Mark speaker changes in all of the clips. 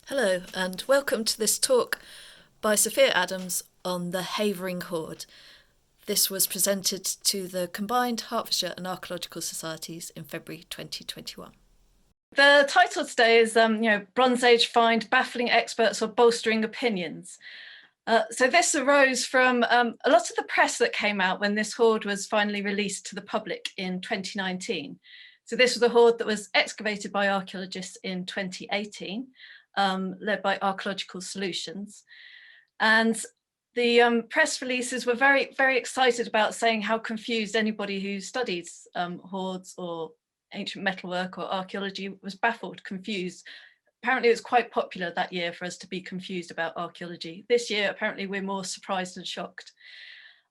Speaker 1: Hello, and welcome to this talk by Sophia Adams on the Havering hoard. This was presented to the combined Hertfordshire and Archaeological Societies in February 2021. The title today is, Bronze Age Find, Baffling Experts or Bolstering Opinions. So this arose from a lot of the press that came out when this hoard was finally released to the public in 2019. So this was a hoard that was excavated by archaeologists in 2018, led by Archaeological Solutions. And the press releases were very, very excited about saying how confused anybody who studies hoards or ancient metalwork or archaeology was baffled, confused. Apparently it was quite popular that year for us to be confused about archaeology. This year, apparently we're more surprised and shocked.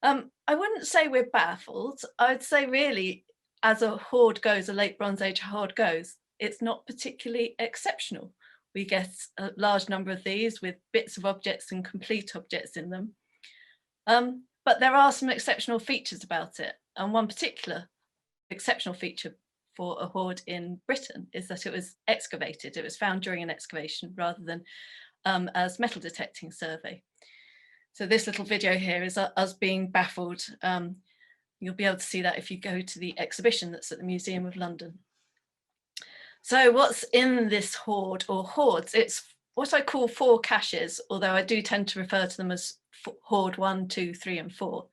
Speaker 1: I wouldn't say we're baffled. I'd say really, as a hoard goes, a late Bronze Age hoard goes, it's not particularly exceptional. We get a large number of these with bits of objects and complete objects in them. But there are some exceptional features about it. And one particular exceptional feature for a hoard in Britain is that it was excavated. It was found during an excavation rather than as metal detecting survey. So this little video here is us being baffled. You'll be able to see that if you go to the exhibition that's at the Museum of London. So what's in this hoard or hoards? It's what I call 4 caches, although I do tend to refer to them as hoard 1, 2, 3 and 4.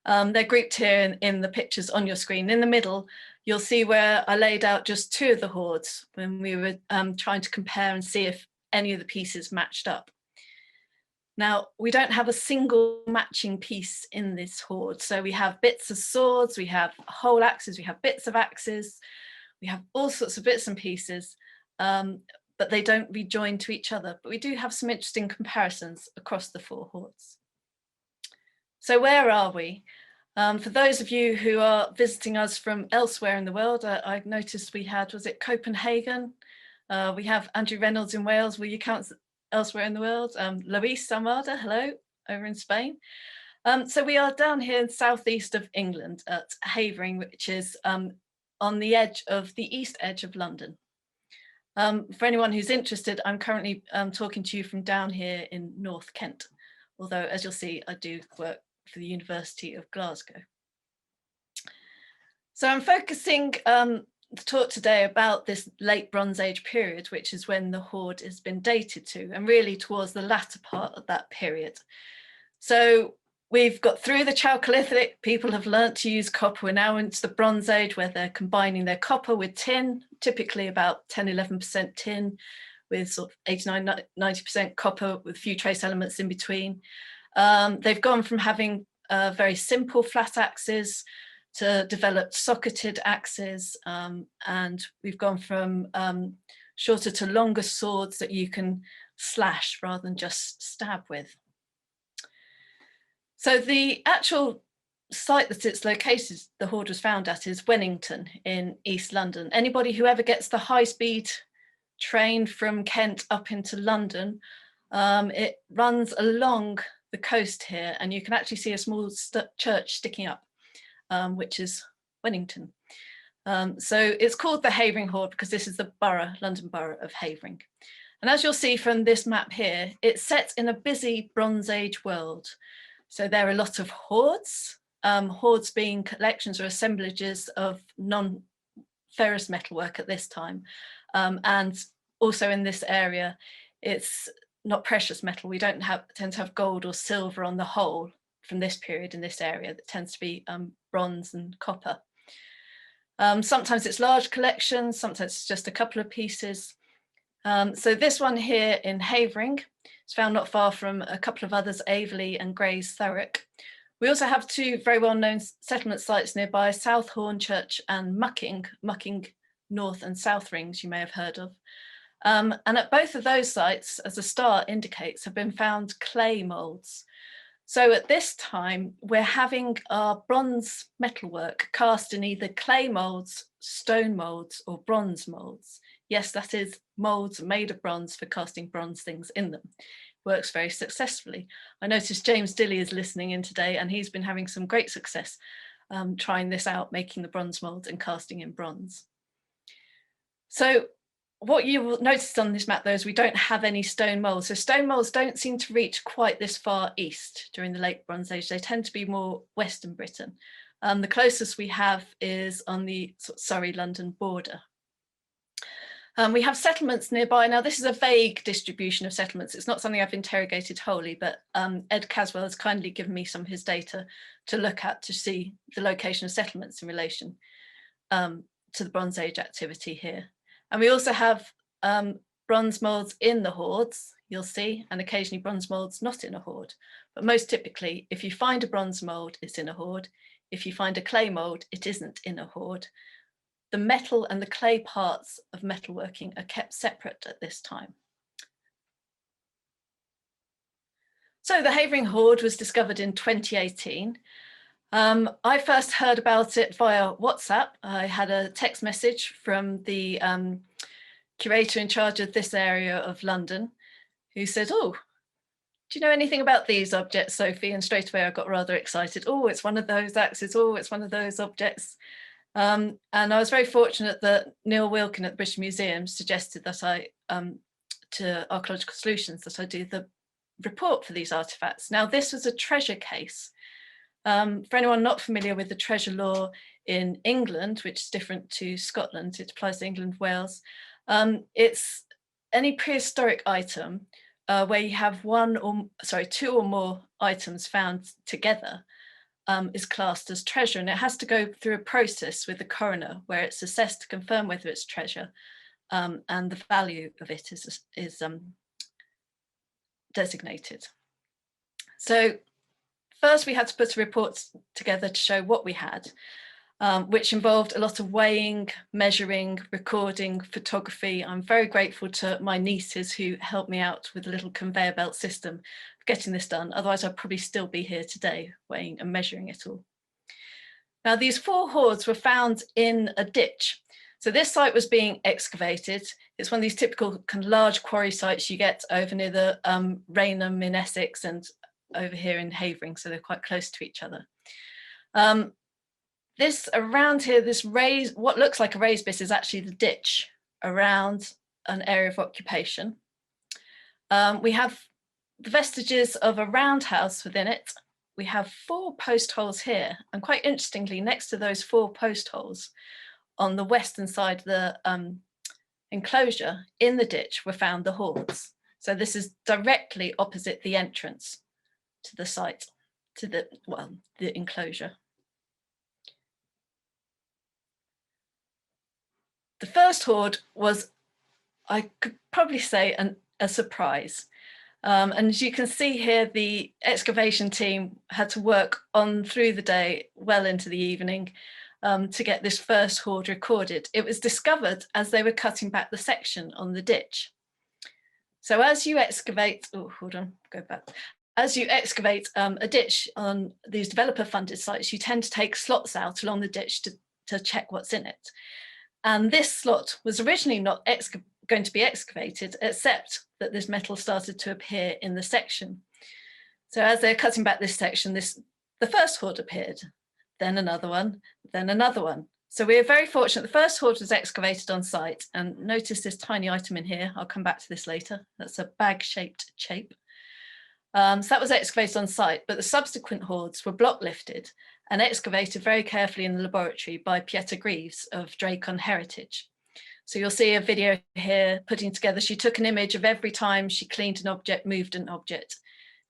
Speaker 1: They're grouped here in the pictures on your screen. In the middle, you'll see where I laid out just 2 of the hoards when we were trying to compare and see if any of the pieces matched up. Now, we don't have a single matching piece in this hoard. So we have bits of swords, we have whole axes, we have bits of axes, we have all sorts of bits and pieces, but they don't rejoin to each other. But we do have some interesting comparisons across the 4 hoards. So where are we? For those of you who are visiting us from elsewhere in the world, I noticed we had, was it Copenhagen? We have Andrew Reynolds in Wales. Will you count elsewhere in the world? Luis Almada, hello, over in Spain. So we are down here in southeast of England at Havering, which is on the edge of the east edge of London. For anyone who's interested, I'm currently talking to you from down here in North Kent, although as you'll see, I do work for the University of Glasgow. So I'm focusing the talk today about this late Bronze Age period, which is when the hoard has been dated to, and really towards the latter part of that period. So we've got through the Chalcolithic, people have learnt to use copper. We're now into the Bronze Age where they're combining their copper with tin, typically about 10-11% tin with sort of 89-90% copper with a few trace elements in between. They've gone from having very simple flat axes to developed socketed axes, and we've gone from shorter to longer swords that you can slash rather than just stab with. So the actual site that it's located, the hoard was found at, is Wennington in East London. Anybody who ever gets the high-speed train from Kent up into London, it runs along the coast here, and you can actually see a small church sticking up, which is Wennington. So it's called the Havering hoard because this is the borough, London Borough of Havering. And as you'll see from this map here, it's set in a busy Bronze Age world. So there are a lot of hoards, hoards being collections or assemblages of non-ferrous metalwork at this time. And also in this area, it's not precious metal. We don't tend to have gold or silver on the whole from this period in this area. That tends to be bronze and copper. Sometimes it's large collections, sometimes it's just a couple of pieces. So this one here in Havering is found not far from a couple of others, Aveley and Gray's Thurrock. We also have 2 very well-known settlement sites nearby, Southhorn Church and Mucking North and South Rings, you may have heard of. And at both of those sites, as the star indicates, have been found clay moulds. So at this time, we're having our bronze metalwork cast in either clay moulds, stone moulds, or bronze moulds. Yes, that is moulds made of bronze for casting bronze things in them. Works very successfully. I noticed James Dilly is listening in today, and he's been having some great success trying this out, making the bronze moulds and casting in bronze. So what you will notice on this map, though, is we don't have any stone molds. So stone molds don't seem to reach quite this far east during the late Bronze Age. They tend to be more Western Britain. The closest we have is on the Surrey-London border. We have settlements nearby. Now, this is a vague distribution of settlements. It's not something I've interrogated wholly, but Ed Caswell has kindly given me some of his data to look at to see the location of settlements in relation to the Bronze Age activity here. And we also have bronze molds in the hoards, you'll see, and occasionally bronze molds not in a hoard. But most typically, if you find a bronze mold, it's in a hoard. If you find a clay mold, it isn't in a hoard. The metal and the clay parts of metalworking are kept separate at this time. So the Havering hoard was discovered in 2018. I first heard about it via WhatsApp. I had a text message from the curator in charge of this area of London, who said, "Oh, do you know anything about these objects, Sophie?" And straight away I got rather excited. "Oh, it's one of those axes. Oh, it's one of those objects." And I was very fortunate that Neil Wilkin at the British Museum suggested that to Archaeological Solutions, that I do the report for these artifacts. Now, this was a treasure case. For anyone not familiar with the treasure law in England, which is different to Scotland, it applies to England, Wales. It's any prehistoric item where you have two or more items found together is classed as treasure, and it has to go through a process with the coroner where it's assessed to confirm whether it's treasure, and the value of it is designated. So first, we had to put a report together to show what we had, which involved a lot of weighing, measuring, recording, photography. I'm very grateful to my nieces who helped me out with a little conveyor belt system of getting this done. Otherwise, I'd probably still be here today, weighing and measuring it all. Now, these 4 hoards were found in a ditch. So this site was being excavated. It's one of these typical kind of large quarry sites you get over near the Rainham in Essex and over here in Havering, so they're quite close to each other. This around here, this raised, what looks like a raised bit, is actually the ditch around an area of occupation. We have the vestiges of a roundhouse within it. We have 4 post holes here, and quite interestingly, next to those 4 post holes on the western side of the enclosure in the ditch were found the hoards. So this is directly opposite the entrance to the site, to the enclosure. The first hoard was, I could probably say, a surprise. And as you can see here, the excavation team had to work on through the day, well into the evening, to get this first hoard recorded. It was discovered as they were cutting back the section on the ditch. So as you excavate, As you excavate a ditch on these developer-funded sites, you tend to take slots out along the ditch to check what's in it. And this slot was originally not going to be excavated, except that this metal started to appear in the section. So as they're cutting back this section, the first hoard appeared, then another one, then another one. So we are very fortunate. The first hoard was excavated on site, and notice this tiny item in here. I'll come back to this later. That's a bag-shaped shape. So that was excavated on site, but the subsequent hoards were block lifted and excavated very carefully in the laboratory by Pieta Greaves of Drake-on Heritage. So you'll see a video here putting together. She took an image of every time she cleaned an object, moved an object.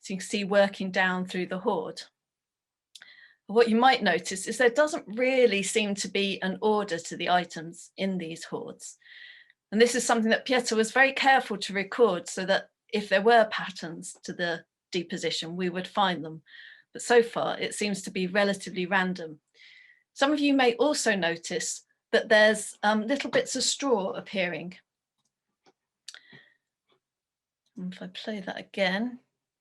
Speaker 1: So you can see working down through the hoard. What you might notice is there doesn't really seem to be an order to the items in these hoards. And this is something that Pieta was very careful to record so that if there were patterns to the deposition, we would find them. But so far, it seems to be relatively random. Some of you may also notice that there's little bits of straw appearing. And if I play that again,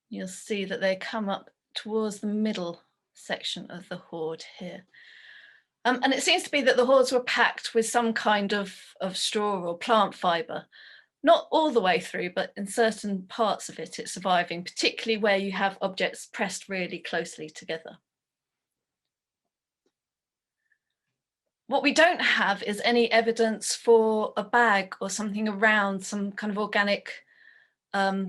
Speaker 1: you'll see that they come up towards the middle section of the hoard here. And it seems to be that the hoards were packed with some kind of straw or plant fibre. Not all the way through, but in certain parts of it, it's surviving, particularly where you have objects pressed really closely together. What we don't have is any evidence for a bag or something around, some kind of organic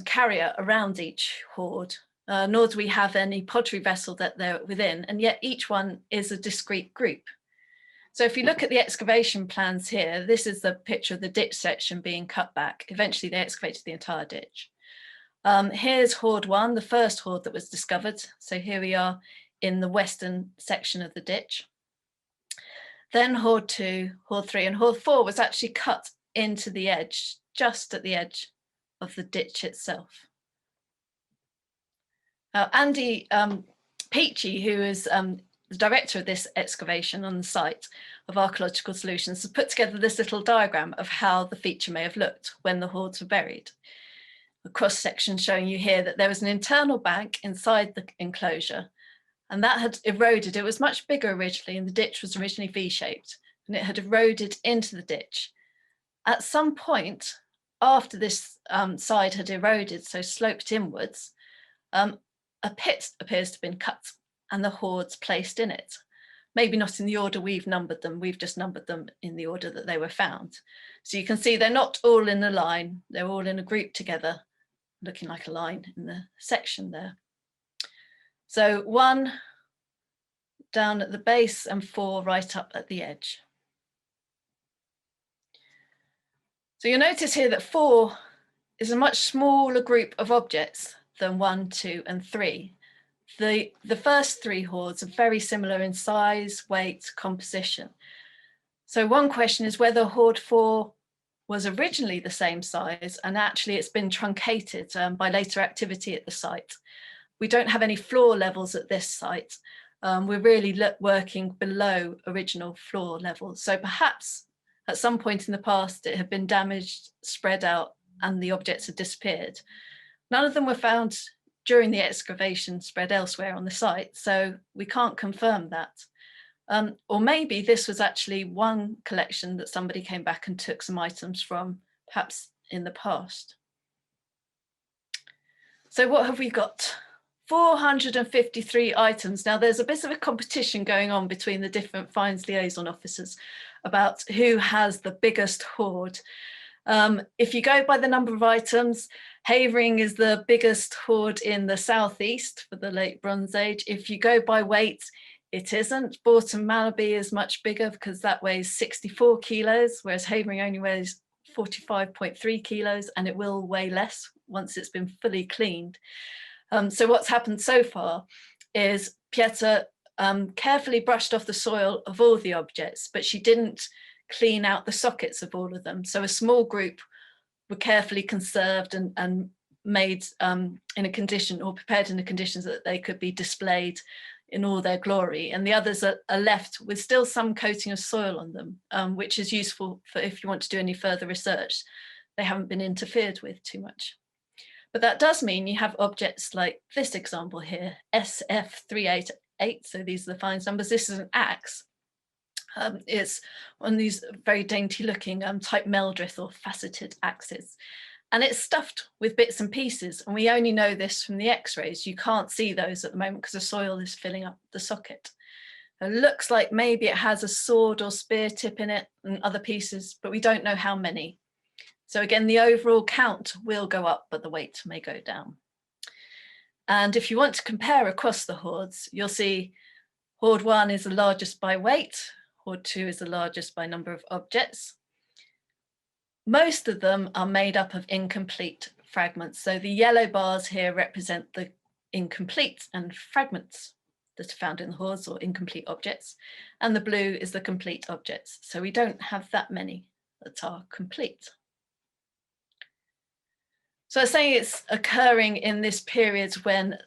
Speaker 1: carrier around each hoard, nor do we have any pottery vessel that they're within, and yet each one is a discrete group. So if you look at the excavation plans here, this is the picture of the ditch section being cut back. Eventually they excavated the entire ditch. Here's hoard 1, the first hoard that was discovered. So here we are in the western section of the ditch. Then hoard 2, hoard 3, and hoard 4 was actually cut into the edge, just at the edge of the ditch itself. Andy Peachy, who is the director of this excavation on the site of Archaeological Solutions, has put together this little diagram of how the feature may have looked when the hoards were buried. A cross section showing you here that there was an internal bank inside the enclosure, and that had eroded. It was much bigger originally, and the ditch was originally V-shaped, and it had eroded into the ditch. At some point after this side had eroded, so sloped inwards, a pit appears to have been cut and the hoards placed in it. Maybe not in the order we've numbered them, we've just numbered them in the order that they were found. So you can see they're not all in a line, they're all in a group together, looking like a line in the section there. So 1 down at the base and 4 right up at the edge. So you'll notice here that 4 is a much smaller group of objects than 1, 2, and 3. The first 3 hoards are very similar in size, weight, composition. So one question is whether hoard 4 was originally the same size, and actually it's been truncated by later activity at the site. We don't have any floor levels at this site. We're really working below original floor levels. So perhaps at some point in the past it had been damaged, spread out, and the objects had disappeared. None of them were found during the excavation spread elsewhere on the site, so we can't confirm that. Or maybe this was actually one collection that somebody came back and took some items from, perhaps in the past. So what have we got? 453 items. Now there's a bit of a competition going on between the different finds liaison officers about who has the biggest hoard. If you go by the number of items, Havering is the biggest hoard in the southeast for the late Bronze Age. If you go by weight, it isn't. Bourton Malaby is much bigger because that weighs 64 kilos, whereas Havering only weighs 45.3 kilos, and it will weigh less once it's been fully cleaned. So what's happened so far is Pieta carefully brushed off the soil of all the objects, but she didn't clean out the sockets of all of them. So a small group were carefully conserved and made in a condition, or prepared in the conditions that they could be displayed in all their glory. And the others are left with still some coating of soil on them, which is useful for if you want to do any further research. They haven't been interfered with too much. But that does mean you have objects like this example here, SF388. So these are the finds numbers. This is an axe. It's one of these very dainty looking type Meldrith or faceted axes. And it's stuffed with bits and pieces. And we only know this from the x-rays. You can't see those at the moment because the soil is filling up the socket. It looks like maybe it has a sword or spear tip in it and other pieces, but we don't know how many. So again, the overall count will go up, but the weight may go down. And if you want to compare across the hoards, you'll see hoard 1 is the largest by weight, hoard 2 is the largest by number of objects. Most of them are made up of incomplete fragments. So the yellow bars here represent the incomplete and fragments that are found in the hoards, or incomplete objects. And the blue is the complete objects. So we don't have that many that are complete. So I was saying it's occurring in this period when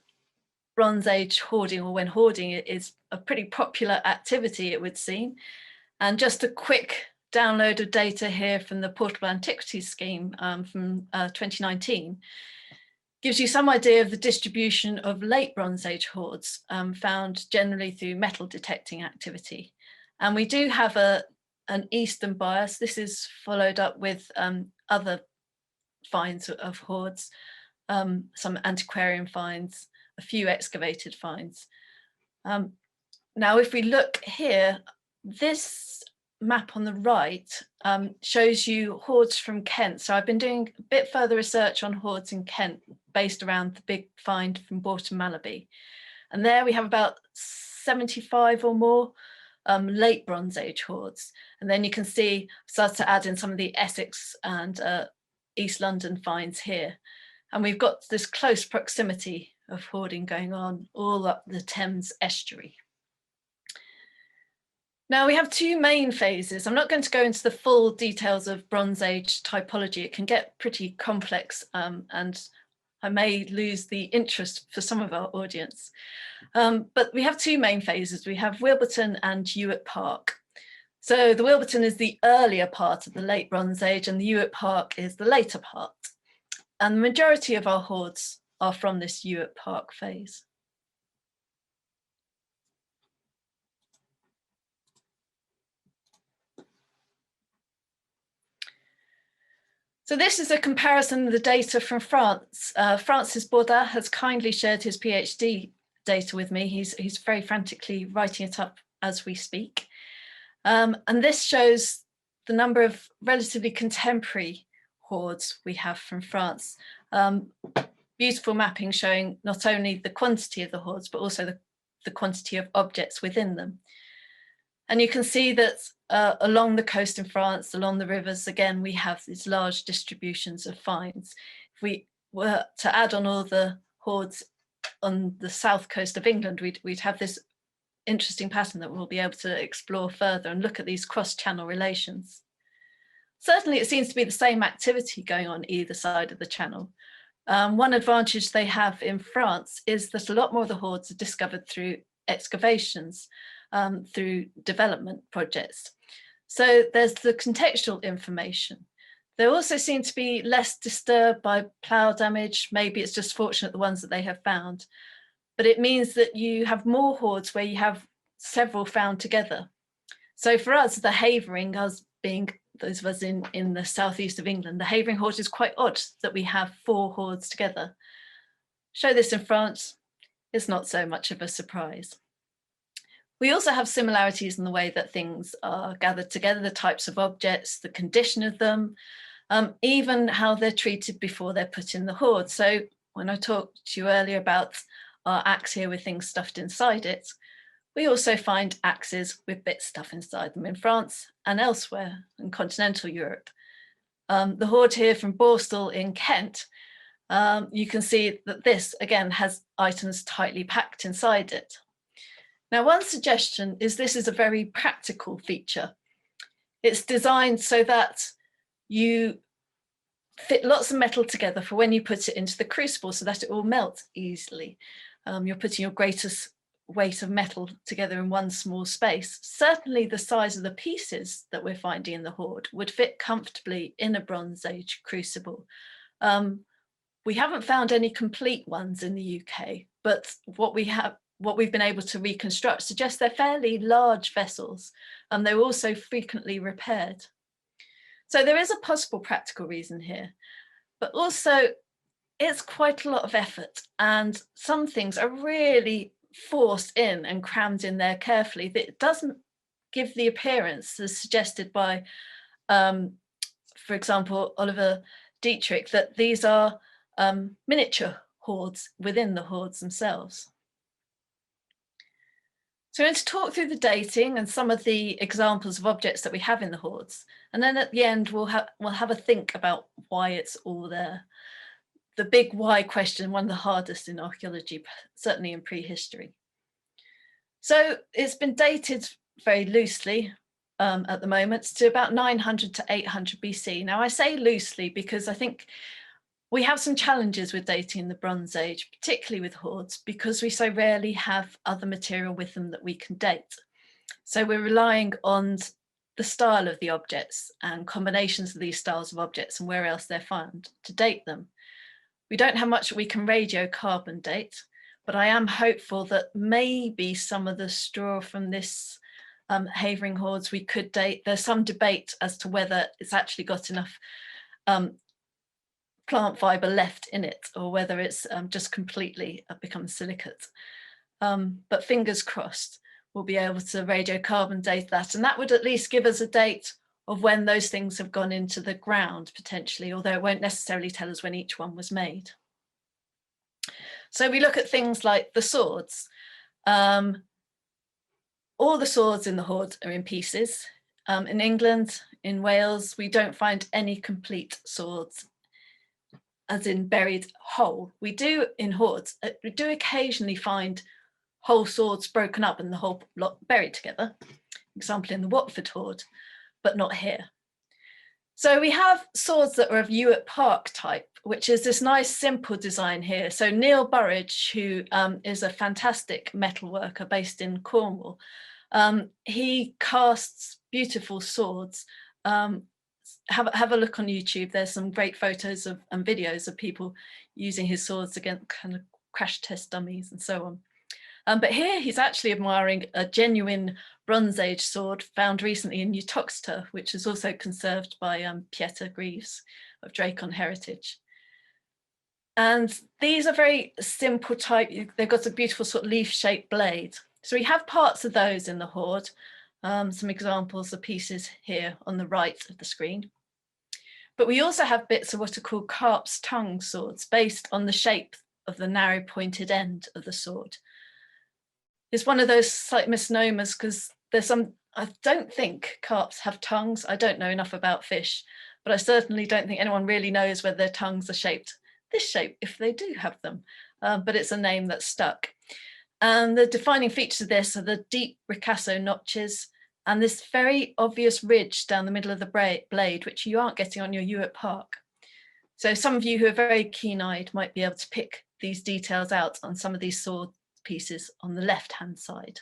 Speaker 1: Bronze Age hoarding, or when hoarding is a pretty popular activity, it would seem. And just a quick download of data here from the Portable Antiquities Scheme from 2019 gives you some idea of the distribution of late Bronze Age hoards found generally through metal detecting activity. And we do have an eastern bias. This is followed up with other finds of hoards, some antiquarian finds, a few excavated finds. Now, if we look here, this map on the right shows you hoards from Kent. So I've been doing a bit further research on hoards in Kent based around the big find from Bourton Mallaby. And there we have about 75 or more late Bronze Age hoards. And then you can see, start to add in some of the Essex and East London finds here. And we've got this close proximity of hoarding going on all up the Thames estuary. Now we have two main phases. I'm not going to go into the full details of Bronze Age typology. It can get pretty complex and I may lose the interest for some of our audience. But we have two main phases. We have Wilburton and Ewart Park. So the Wilburton is the earlier part of the late Bronze Age and the Ewart Park is the later part. And the majority of our hoards are from this Ewart Park phase. So this is a comparison of the data from France. Francis Baudin has kindly shared his PhD data with me. He's very frantically writing it up as we speak. And this shows the number of relatively contemporary hoards we have from France. Beautiful mapping showing not only the quantity of the hoards, but also the quantity of objects within them. And you can see that along the coast in France, along the rivers, again, we have these large distributions of finds. If we were to add on all the hoards on the south coast of England, we'd have this interesting pattern that we'll be able to explore further and look at these cross-channel relations. Certainly, it seems to be the same activity going on either side of the channel. One advantage they have in France is that a lot more of the hoards are discovered through excavations, through development projects. So there's the contextual information. They also seem to be less disturbed by plough damage. Maybe it's just fortunate the ones that they have found. But it means that you have more hoards where you have several found together. So for us, the Havering, us being those of us in the southeast of England, the Havering hoard is quite odd that we have 4 hoards together. Show this in France, it's not so much of a surprise. We also have similarities in the way that things are gathered together, the types of objects, the condition of them, even how they're treated before they're put in the hoard. So when I talked to you earlier about our axe here with things stuffed inside it, we also find axes with bits stuffed inside them in France and elsewhere in continental Europe. The hoard here from Borstal in Kent, you can see that this again has items tightly packed inside it. Now, one suggestion is this is a very practical feature. It's designed so that you fit lots of metal together for when you put it into the crucible so that it will melt easily. You're putting your greatest weight of metal together in one small space. Certainly the size of the pieces that we're finding in the hoard would fit comfortably in a Bronze Age crucible. We haven't found any complete ones in the UK, but what we've been able to reconstruct suggests they're fairly large vessels, and they're also frequently repaired. So there is a possible practical reason here, but also it's quite a lot of effort, and some things are really forced in and crammed in there carefully that it doesn't give the appearance as suggested by, for example, Oliver Dietrich, that these are miniature hoards within the hoards themselves. So I'm going to talk through the dating and some of the examples of objects that we have in the hoards. And then at the end, we'll have a think about why it's all there. The big why question, one of the hardest in archaeology, certainly in prehistory. So it's been dated very loosely at the moment to about 900 to 800 BC. Now I say loosely because I think we have some challenges with dating the Bronze Age, particularly with hoards, because we so rarely have other material with them that we can date. So we're relying on the style of the objects and combinations of these styles of objects and where else they're found to date them. We don't have much that we can radiocarbon date, but I am hopeful that maybe some of the straw from this Havering hoards we could date. There's some debate as to whether it's actually got enough plant fibre left in it or whether it's just completely become silicate. But fingers crossed. we'll be able to radiocarbon date that. And that would at least give us a date of when those things have gone into the ground potentially, although it won't necessarily tell us when each one was made. So we look at things like the swords. All the swords in the hoard are in pieces. In England, in Wales, we don't find any complete swords, as in buried whole. We do in hoards, we do occasionally find whole swords broken up and the whole lot buried together, for example in the Watford hoard, but not here. So we have swords that are of Ewart Park type, which is this nice simple design here. So Neil Burridge, who is a fantastic metal worker based in Cornwall, he casts beautiful swords. Have a look on YouTube. There's some great photos and videos of people using his swords against kind of crash test dummies and so on. But here he's actually admiring a genuine Bronze Age sword found recently in Uttoxeter, which is also conserved by Pieter Greaves of Dracon Heritage. And these are very simple type. They've got a beautiful sort of leaf-shaped blade. So we have parts of those in the hoard. Some examples of pieces here on the right of the screen. But we also have bits of what are called carp's tongue swords based on the shape of the narrow pointed end of the sword. It's one of those slight misnomers because there's some, I don't think carps have tongues. I don't know enough about fish, but I certainly don't think anyone really knows whether their tongues are shaped this shape if they do have them, but it's a name that's stuck. And the defining features of this are the deep ricasso notches and this very obvious ridge down the middle of the blade, which you aren't getting on your Ewart Park. So some of you who are very keen-eyed might be able to pick these details out on some of these sword pieces on the left-hand side.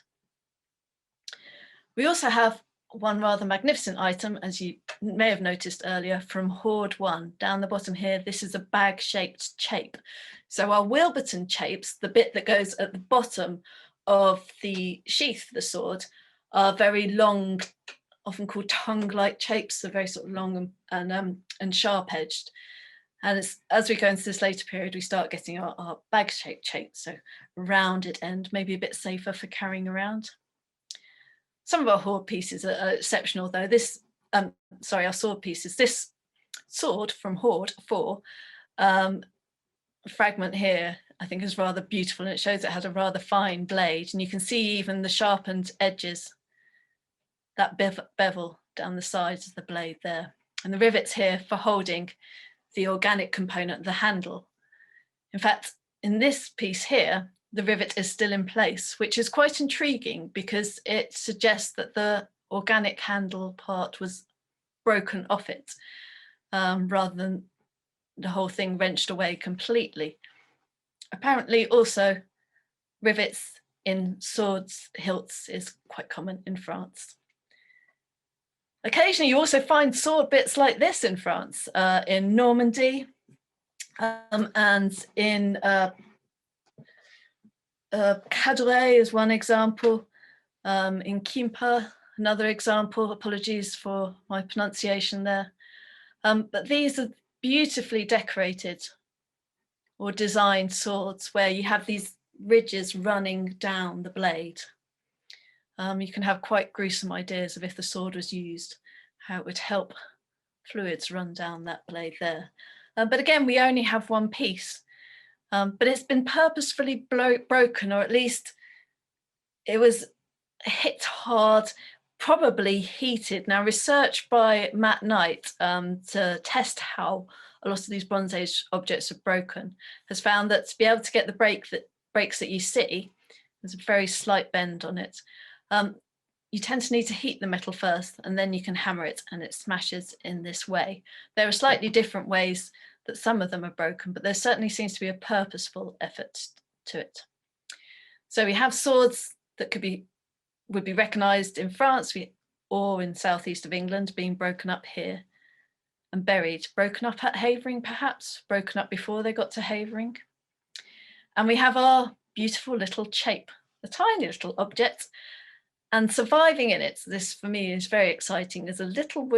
Speaker 1: We also have one rather magnificent item, as you may have noticed earlier, from Hoard 1. Down the bottom here, this is a bag-shaped chape. So our Wilburton chapes, the bit that goes at the bottom of the sheath of the sword, are very long, often called tongue-like chapes. They're very sort of long and sharp-edged. And as we go into this later period, we start getting our bag-shaped shapes, so rounded end, maybe a bit safer for carrying around. Some of our hoard pieces are exceptional, though. Our sword pieces. This sword from Hoard 4, fragment here, I think is rather beautiful, and it shows it had a rather fine blade, and you can see even the sharpened edges, that bevel down the sides of the blade there, and the rivets here for holding the organic component, the handle. In fact, in this piece here, the rivet is still in place, which is quite intriguing because it suggests that the organic handle part was broken off it, rather than the whole thing wrenched away completely. Apparently also rivets in swords hilts is quite common in France. Occasionally you also find sword bits like this in France, in Normandy, and in Cadouet is one example, in Quimper, another example. Apologies for my pronunciation there. But these are beautifully decorated or designed swords where you have these ridges running down the blade. You can have quite gruesome ideas of if the sword was used, how it would help fluids run down that blade there. But again, we only have one piece, but it's been purposefully broken, or at least it was hit hard, probably heated. Now, research by Matt Knight to test how a lot of these Bronze Age objects are broken has found that to be able to get the breaks that you see, there's a very slight bend on it. You tend to need to heat the metal first, and then you can hammer it and it smashes in this way. There are slightly different ways that some of them are broken, but there certainly seems to be a purposeful effort to it. So we have swords that would be recognised in France or in southeast of England being broken up here and buried, broken up at Havering perhaps, broken up before they got to Havering. And we have our beautiful little chape, a tiny little object, and surviving in it, this for me is very exciting, is a little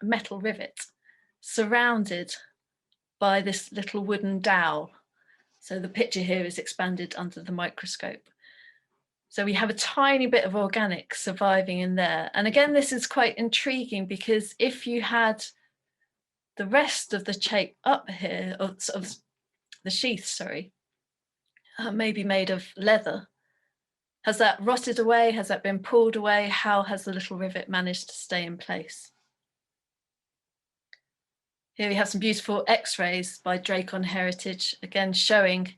Speaker 1: metal rivet surrounded by this little wooden dowel. So the picture here is expanded under the microscope. So we have a tiny bit of organic surviving in there. And again, this is quite intriguing because if you had the rest of the shape up here, or sort of the sheath, sorry, maybe made of leather, has that rotted away? Has that been pulled away? How has the little rivet managed to stay in place? Here we have some beautiful x-rays by Drake on Heritage, again showing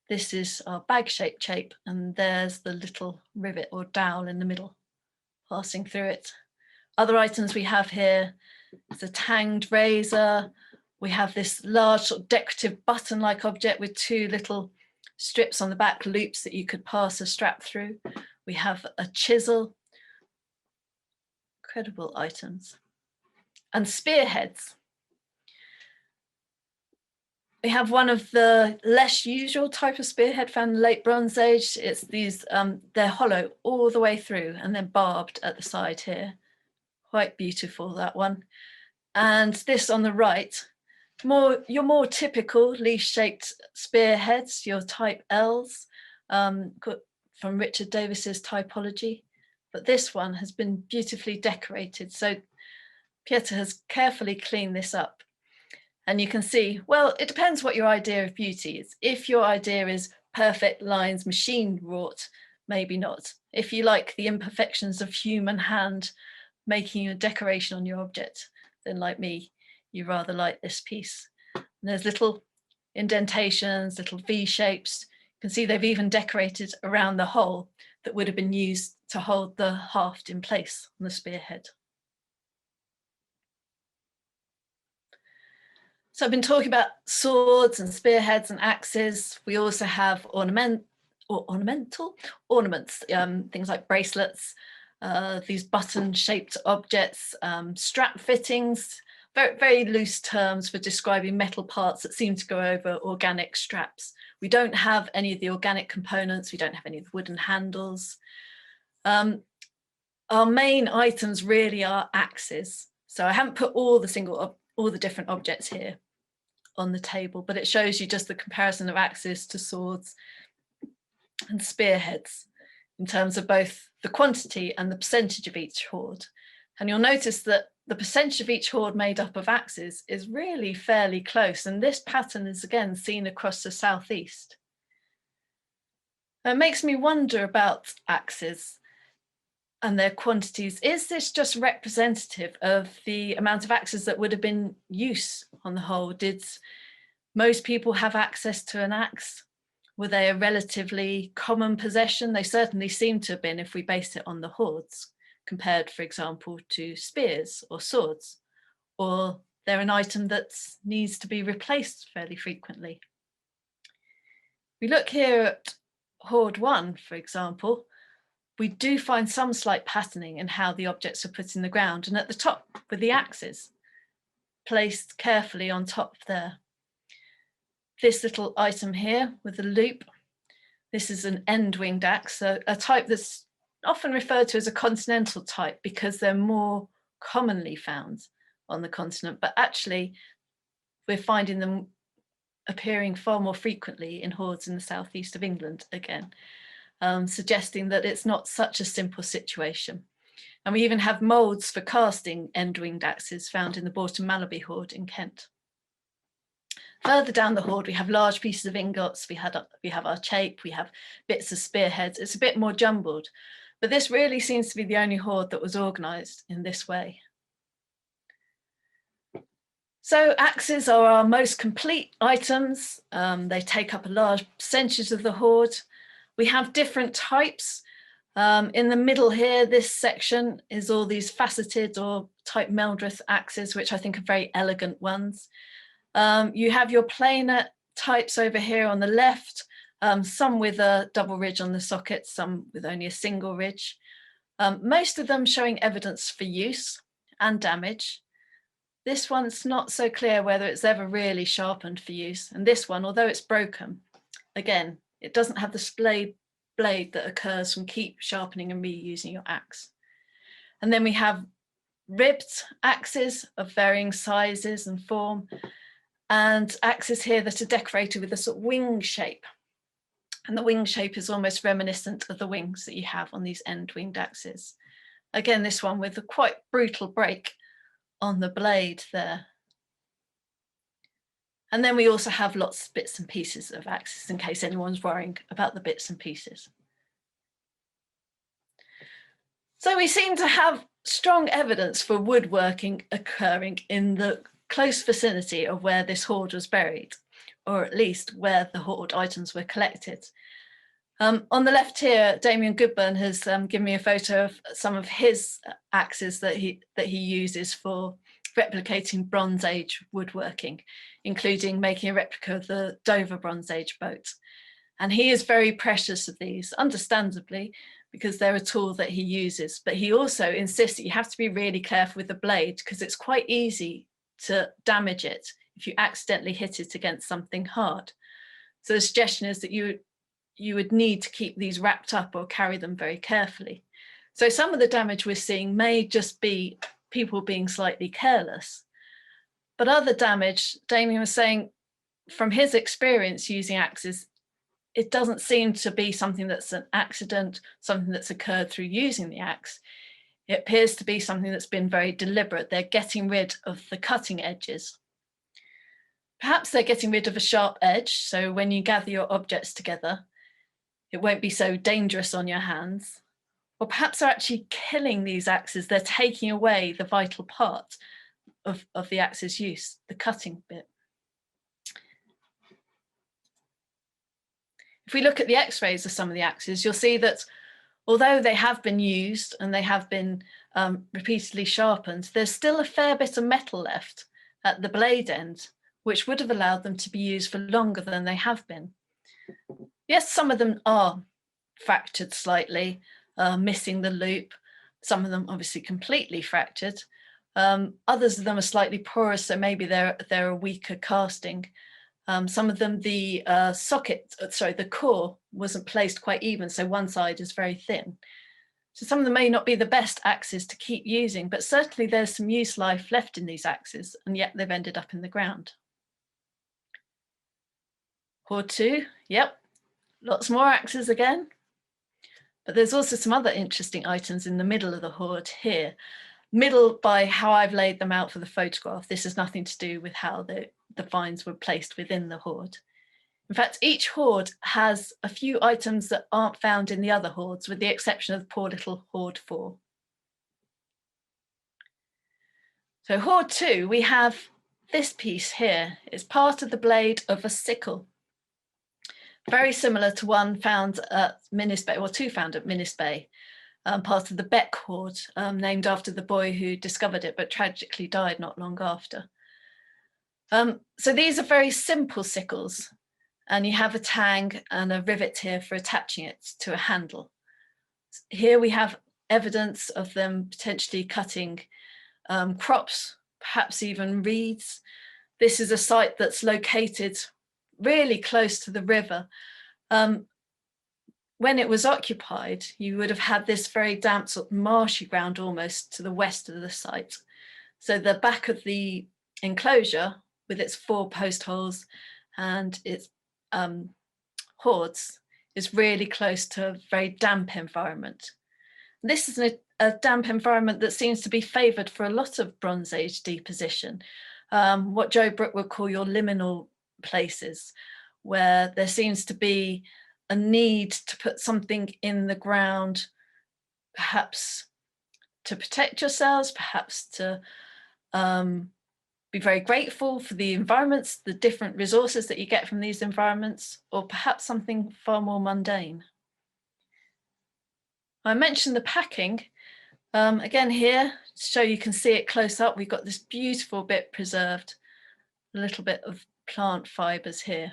Speaker 1: this is our bag-shaped shape, and there's the little rivet or dowel in the middle passing through it. Other items we have here is a tanged razor. We have this large sort of decorative button-like object with two little strips on the back, loops that you could pass a strap through. We have a chisel. Incredible items. And spearheads. We have one of the less usual type of spearhead found in the late Bronze Age. It's these, they're hollow all the way through and then barbed at the side here. Quite beautiful, that one. And this on the right, your more typical leaf-shaped spearheads, your type Ls, from Richard Davis's typology. But this one has been beautifully decorated. So Pieter has carefully cleaned this up. And you can see, well, it depends what your idea of beauty is. If your idea is perfect lines, machine wrought, maybe not. If you like the imperfections of human hand making a decoration on your object, then like me, you rather like this piece. And there's little indentations, little V shapes. You can see they've even decorated around the hole that would have been used to hold the haft in place on the spearhead. So I've been talking about swords and spearheads and axes. We also have ornamental ornaments, things like bracelets, these button-shaped objects, strap fittings, very, very loose terms for describing metal parts that seem to go over organic straps. We don't have any of the organic components. We don't have any of the wooden handles. Our main items really are axes. So I haven't put all the different objects here on the table, but it shows you just the comparison of axes to swords and spearheads in terms of both the quantity and the percentage of each hoard. And you'll notice that the percentage of each hoard made up of axes is really fairly close. And this pattern is again seen across the southeast. It makes me wonder about axes and their quantities. Is this just representative of the amount of axes that would have been use on the whole? Did most people have access to an axe? Were they a relatively common possession? They certainly seem to have been if we base it on the hoards, compared, for example, to spears or swords, or they're an item that needs to be replaced fairly frequently. We look here at hoard 1, for example. We do find some slight patterning in how the objects are put in the ground, and at the top with the axes placed carefully on top there. This little item here with the loop, this is an end-winged axe, so a type that's often referred to as a continental type because they're more commonly found on the continent, but actually we're finding them appearing far more frequently in hoards in the southeast of England again. Suggesting that it's not such a simple situation. And we even have moulds for casting end-winged axes found in the Bourton Malaby hoard in Kent. Further down the hoard, we have large pieces of ingots, we have our chape, we have bits of spearheads. It's a bit more jumbled, but this really seems to be the only hoard that was organised in this way. So axes are our most complete items. They take up a large percentage of the hoard. We have different types. In the middle here, this section is all these faceted or type Meldreth axes, which I think are very elegant ones. You have your plainer types over here on the left, some with a double ridge on the socket, some with only a single ridge. Most of them showing evidence for use and damage. This one's not so clear whether it's ever really sharpened for use. And this one, although it's broken, again, it doesn't have the blade that occurs from keep sharpening and reusing your axe. And then we have ribbed axes of varying sizes and form, and axes here that are decorated with a sort of wing shape. And the wing shape is almost reminiscent of the wings that you have on these end-winged axes. Again, this one with a quite brutal break on the blade there. And then we also have lots of bits and pieces of axes in case anyone's worrying about the bits and pieces. So we seem to have strong evidence for woodworking occurring in the close vicinity of where this hoard was buried, or at least where the hoard items were collected. On the left here, Damien Goodburn has given me a photo of some of his axes that he uses for replicating Bronze Age woodworking, including making a replica of the Dover Bronze Age boat. And he is very precious of these, understandably, because they're a tool that he uses. But he also insists that you have to be really careful with the blade because it's quite easy to damage it if you accidentally hit it against something hard. So the suggestion is that you would need to keep these wrapped up or carry them very carefully. So some of the damage we're seeing may just be people being slightly careless. But other damage, Damien was saying, from his experience using axes, it doesn't seem to be something that's an accident, something that's occurred through using the axe. It appears to be something that's been very deliberate. They're getting rid of the cutting edges. Perhaps they're getting rid of a sharp edge, so when you gather your objects together, it won't be so dangerous on your hands. Or perhaps they're actually killing these axes. They're taking away the vital part of the axe's use, the cutting bit. If we look at the x-rays of some of the axes, you'll see that although they have been used and they have been repeatedly sharpened, there's still a fair bit of metal left at the blade end, which would have allowed them to be used for longer than they have been. Yes, some of them are fractured slightly, missing the loop. Some of them obviously completely fractured. Others of them are slightly porous, so maybe they're a weaker casting. Some of them, the core wasn't placed quite even, so one side is very thin. So some of them may not be the best axes to keep using, but certainly there's some use life left in these axes, and yet they've ended up in the ground. Hoard 2, yep, lots more axes again. But there's also some other interesting items in the middle of the hoard here. Middle by how I've laid them out for the photograph. This has nothing to do with how the finds were placed within the hoard. In fact, each hoard has a few items that aren't found in the other hoards, with the exception of the poor little hoard 4. So hoard 2, we have this piece here. It's part of the blade of a sickle. Very similar to one found at Minnis Bay, or two found at Minnis Bay, part of the Beck hoard, named after the boy who discovered it, but tragically died not long after. So these are very simple sickles, and you have a tang and a rivet here for attaching it to a handle. Here we have evidence of them potentially cutting crops, perhaps even reeds. This is a site that's located really close to the river. When it was occupied, you would have had this very damp, sort of marshy ground almost to the west of the site. So the back of the enclosure, with its 4 post holes and its hoards, is really close to a very damp environment. This is a damp environment that seems to be favoured for a lot of Bronze Age deposition, what Joe Brooke would call your liminal places, where there seems to be a need to put something in the ground, perhaps to protect yourselves, perhaps to be very grateful for the environments, the different resources that you get from these environments, or perhaps something far more mundane. I mentioned the packing. Again here, so you can see it close up, we've got this beautiful bit preserved, a little bit of plant fibres here.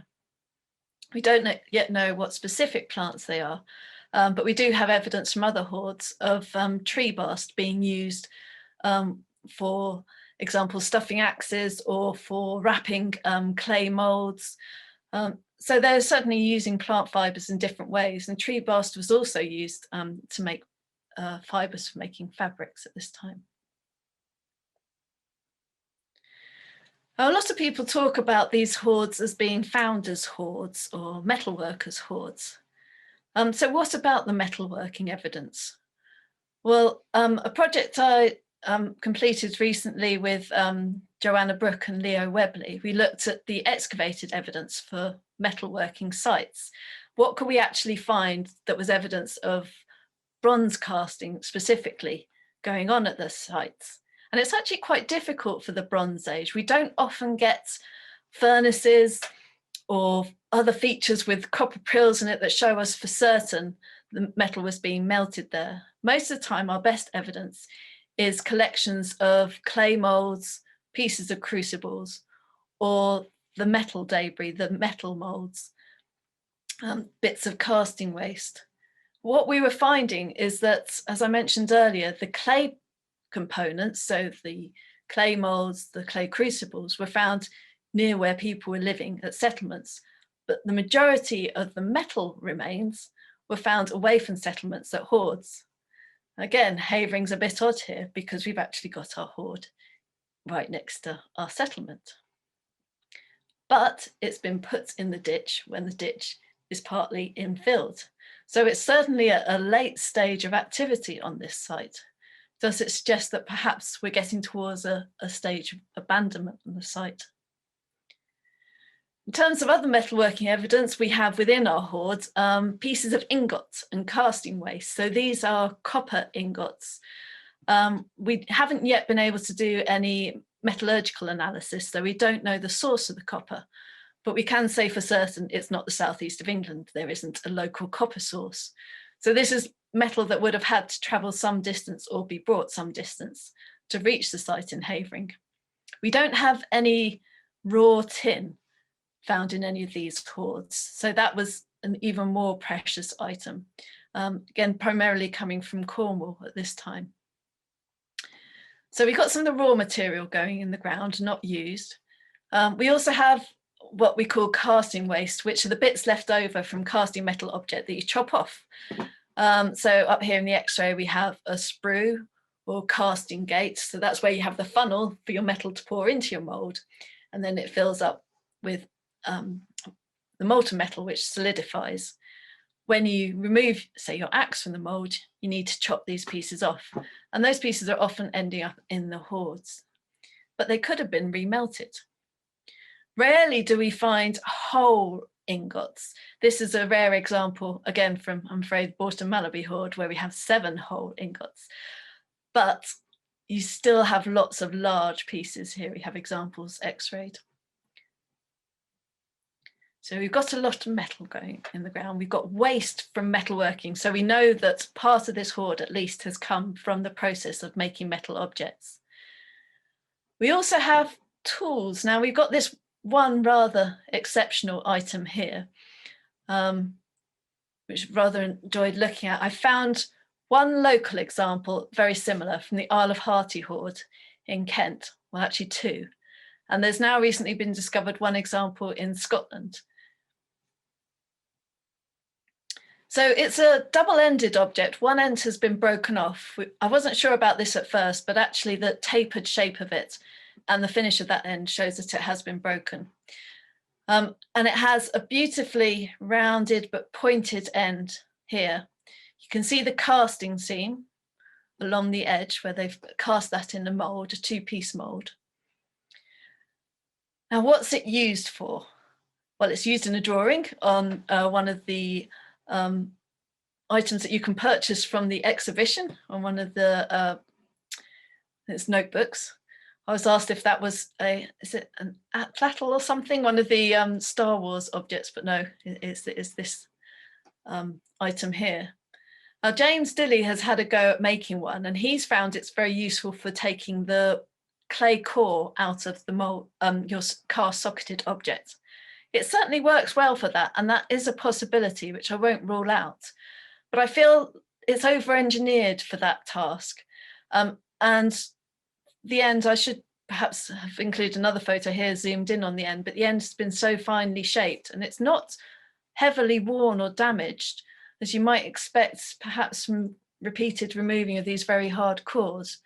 Speaker 1: We don't yet know what specific plants they are, but we do have evidence from other hoards of tree bast being used for example, stuffing axes or for wrapping clay moulds. So they're certainly using plant fibres in different ways, and tree bast was also used to make fibres for making fabrics at this time. A lot of people talk about these hoards as being founders' hoards or metalworkers' hoards. So what about the metalworking evidence? Well, a project I completed recently with Joanna Brooke and Leo Webley, we looked at the excavated evidence for metalworking sites. What could we actually find that was evidence of bronze casting specifically going on at the sites? And it's actually quite difficult for the Bronze Age. We don't often get furnaces or other features with copper prills in it that show us for certain the metal was being melted there. Most of the time, our best evidence is collections of clay molds, pieces of crucibles, or the metal debris, the metal molds, bits of casting waste. What we were finding is that, as I mentioned earlier, the clay components, so the clay molds, the clay crucibles, were found near where people were living at settlements, but the majority of the metal remains were found away from settlements at hoards. Again, Havering's a bit odd here because we've actually got our hoard right next to our settlement. But it's been put in the ditch when the ditch is partly infilled. So it's certainly a late stage of activity on this site. Does it suggest that perhaps we're getting towards a stage of abandonment on the site? In terms of other metalworking evidence, we have within our hoards pieces of ingots and casting waste. So these are copper ingots. We haven't yet been able to do any metallurgical analysis, so we don't know the source of the copper, but we can say for certain it's not the southeast of England. There isn't a local copper source. So this is metal that would have had to travel some distance or be brought some distance to reach the site in Havering. We don't have any raw tin found in any of these hoards. So that was an even more precious item, again, primarily coming from Cornwall at this time. So we got some of the raw material going in the ground, not used. We also have what we call casting waste, which are the bits left over from casting metal object that you chop off. So up here in the X-ray, we have a sprue or casting gate. So that's where you have the funnel for your metal to pour into your mold. And then it fills up with the molten metal, which solidifies. When you remove, say, your axe from the mold, you need to chop these pieces off. And those pieces are often ending up in the hoards, but they could have been remelted. Rarely do we find whole ingots. This is a rare example, again, from, I'm afraid, Bourton Malaby hoard, where we have 7 whole ingots. But you still have lots of large pieces here. We have examples X-rayed. So we've got a lot of metal going in the ground. We've got waste from metalworking. So we know that part of this hoard at least has come from the process of making metal objects. We also have tools. Now we've got this one rather exceptional item here, which I've rather enjoyed looking at. I found one local example very similar from the Isle of Harty hoard in Kent, well actually 2. And there's now recently been discovered one example in Scotland. So it's a double-ended object. One end has been broken off. I wasn't sure about this at first, but actually the tapered shape of it and the finish of that end shows that it has been broken. And it has a beautifully rounded but pointed end here. You can see the casting seam along the edge where they've cast that in a mould, a 2-piece mould. Now, what's it used for? Well, it's used in a drawing on one of the items that you can purchase from the exhibition on one of the its notebooks. I was asked if that was is it an atlatl or something, one of the Star Wars objects, but no, it's this item here. Now, James Dilly has had a go at making one, and he's found it's very useful for taking the clay core out of the mold, your cast socketed object. It certainly works well for that, and that is a possibility which I won't rule out. But I feel it's over-engineered for that task. And the end, I should perhaps have included another photo here zoomed in on the end, but the end has been so finely shaped and it's not heavily worn or damaged as you might expect, perhaps from repeated removing of these very hard cores.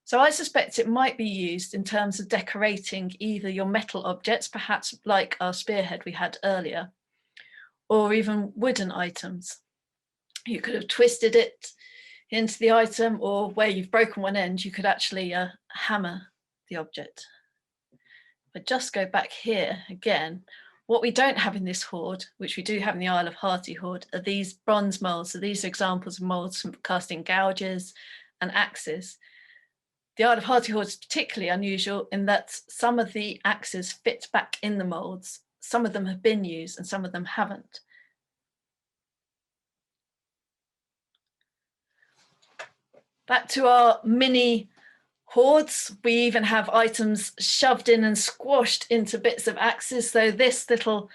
Speaker 1: So I suspect it might be used in terms of decorating either your metal objects, perhaps like our spearhead we had earlier, or even wooden items. You could have twisted it into the item, or where you've broken one end, you could actually hammer the object. But just go back here again, what we don't have in this hoard, which we do have in the Isle of Harty hoard, are these bronze moulds. So these are examples of moulds from casting gouges and axes. The Isle of Harty hoard is particularly unusual in that some of the axes fit back in the moulds. Some of them have been used and some of them haven't. Back to our mini hoards, we even have items shoved in and squashed into bits of axes. So this little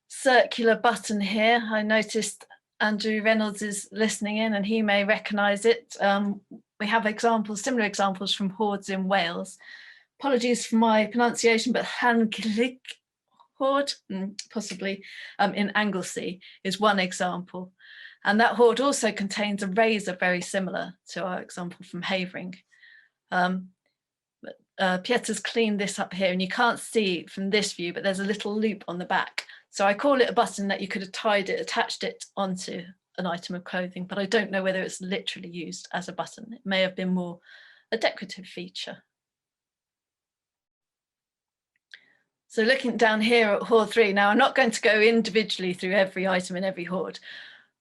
Speaker 1: circular button here, I noticed Andrew Reynolds is listening in and he may recognise it. We have examples, similar examples from hoards in Wales. Apologies for my pronunciation, but Llanglwig hoard, possibly in Anglesey, is one example. And that hoard also contains a razor very similar to our example from Havering. Pieter's cleaned this up here and you can't see from this view, but there's a little loop on the back. So I call it a button that you could have tied it, attached it onto an item of clothing, but I don't know whether it's literally used as a button. It may have been more a decorative feature. So looking down here at hoard 3, now I'm not going to go individually through every item in every hoard,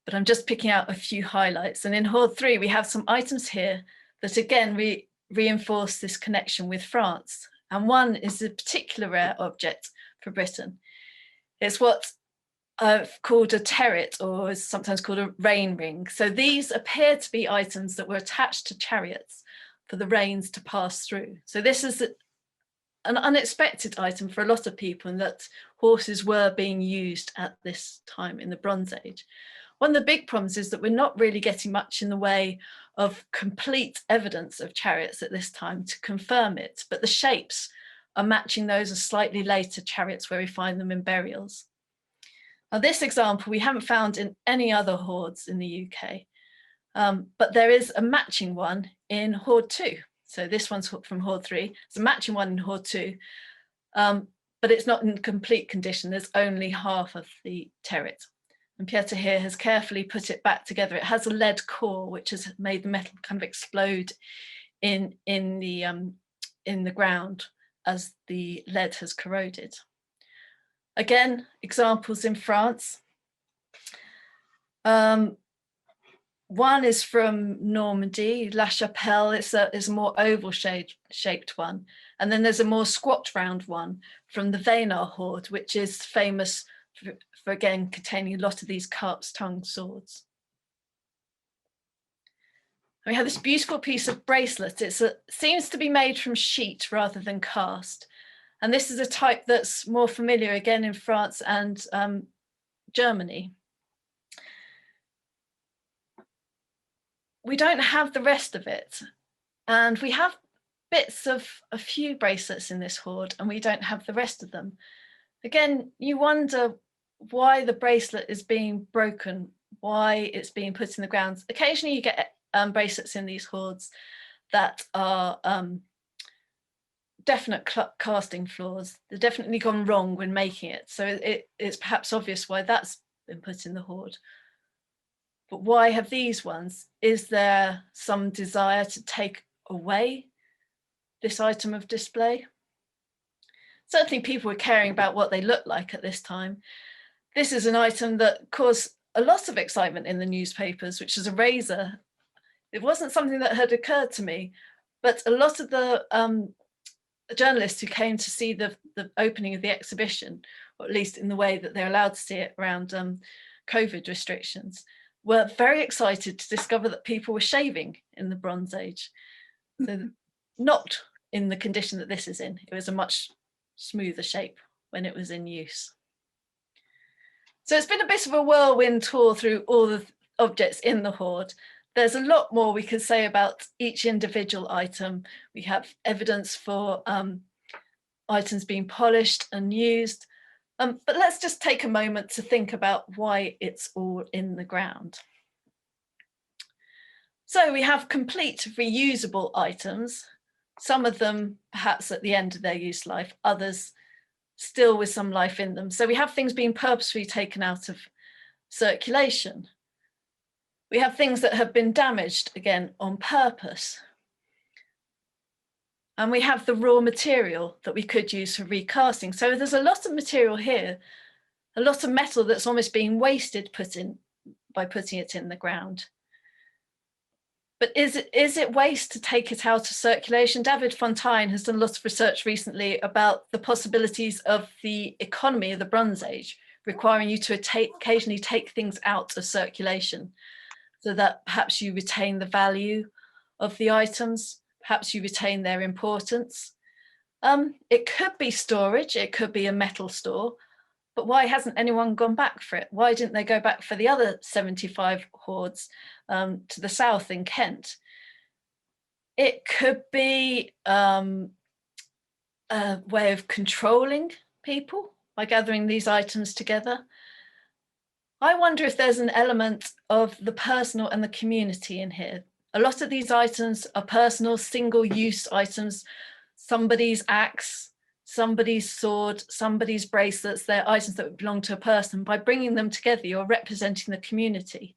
Speaker 1: but I'm just picking out a few highlights. And in hoard 3, we have some items here that again reinforce this connection with France. And one is a particular rare object for Britain. It's what I've called a chariot, or is sometimes called a rain ring. So these appear to be items that were attached to chariots for the rains to pass through. So this is an unexpected item for a lot of people, in that horses were being used at this time in the Bronze Age. One of the big problems is that we're not really getting much in the way of complete evidence of chariots at this time to confirm it, but the shapes are matching those of slightly later chariots where we find them in burials. Now this example we haven't found in any other hoards in the UK, but there is a matching one in hoard 2. So this one's from hoard 3, it's a matching one in hoard 2, but it's not in complete condition, there's only half of the chariot. And Pieter here has carefully put it back together. It has a lead core, which has made the metal kind of explode in the ground as the lead has corroded. Again, examples in France. One is from Normandy, La Chapelle. It's a more oval shaped one. And then there's a more squat round one from the Wenar hoard, which is famous for again containing a lot of these carp's tongue swords. We have this beautiful piece of bracelet. It seems to be made from sheet rather than cast. And this is a type that's more familiar again in France and Germany. We don't have the rest of it. And we have bits of a few bracelets in this hoard and we don't have the rest of them. Again, you wonder why the bracelet is being broken, why it's being put in the ground. Occasionally you get bracelets in these hoards that are definite casting flaws. They've definitely gone wrong when making it. So it's perhaps obvious why that's been put in the hoard. But why have these ones? Is there some desire to take away this item of display? Certainly people were caring about what they looked like at this time. This is an item that caused a lot of excitement in the newspapers, which is a razor. It wasn't something that had occurred to me, but a lot of the journalists who came to see the opening of the exhibition, or at least in the way that they're allowed to see it around COVID restrictions, were very excited to discover that people were shaving in the Bronze Age. So not in the condition that this is in. It was a much smoother shape when it was in use. So it's been a bit of a whirlwind tour through all the objects in the hoard. There's a lot more we could say about each individual item. We have evidence for items being polished and used, but let's just take a moment to think about why it's all in the ground. So we have complete reusable items, some of them perhaps at the end of their use life, others still with some life in them. So we have things being purposefully taken out of circulation. We have things that have been damaged, again, on purpose. And we have the raw material that we could use for recasting. So there's a lot of material here, a lot of metal that's almost being wasted by putting it in the ground. But is it waste to take it out of circulation? David Fontaine has done a lot of research recently about the possibilities of the economy of the Bronze Age, requiring you to occasionally take things out of circulation so that perhaps you retain the value of the items, perhaps you retain their importance. It could be storage, it could be a metal store, but why hasn't anyone gone back for it? Why didn't they go back for the other 75 hoards to the south in Kent? It could be a way of controlling people by gathering these items together. I wonder if there's an element of the personal and the community in here. A lot of these items are personal, single-use items. Somebody's axe, somebody's sword, somebody's bracelets, they're items that belong to a person. By bringing them together, you're representing the community.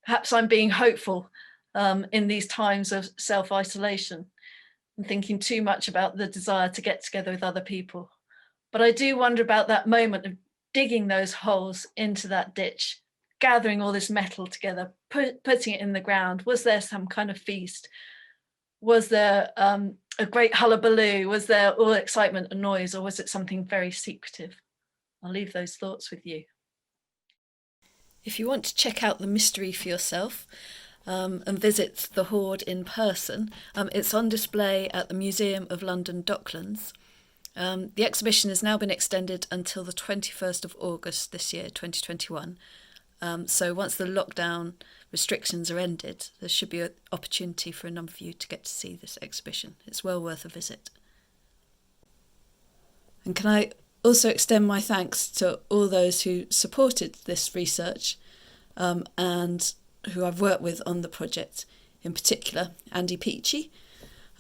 Speaker 1: Perhaps I'm being hopeful in these times of self-isolation and thinking too much about the desire to get together with other people. But I do wonder about that moment of digging those holes into that ditch, gathering all this metal together, putting it in the ground. Was there some kind of feast? Was there a great hullabaloo? Was there all excitement and noise, or was it something very secretive? I'll leave those thoughts with you. If you want to check out the mystery for yourself and visit the hoard in person, it's on display at the Museum of London Docklands. The exhibition has now been extended until the 21st of August this year, 2021. So once the lockdown restrictions are ended, there should be an opportunity for a number of you to get to see this exhibition. It's well worth a visit. And can I also extend my thanks to all those who supported this research and who I've worked with on the project, in particular Andy Peachy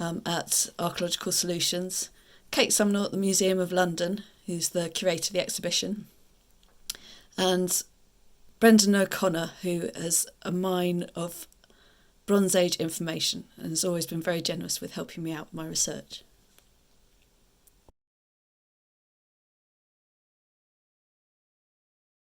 Speaker 1: at Archaeological Solutions, Kate Sumnall at the Museum of London, who's the curator of the exhibition, and Brendan O'Connor, who has a mine of Bronze Age information and has always been very generous with helping me out with my research.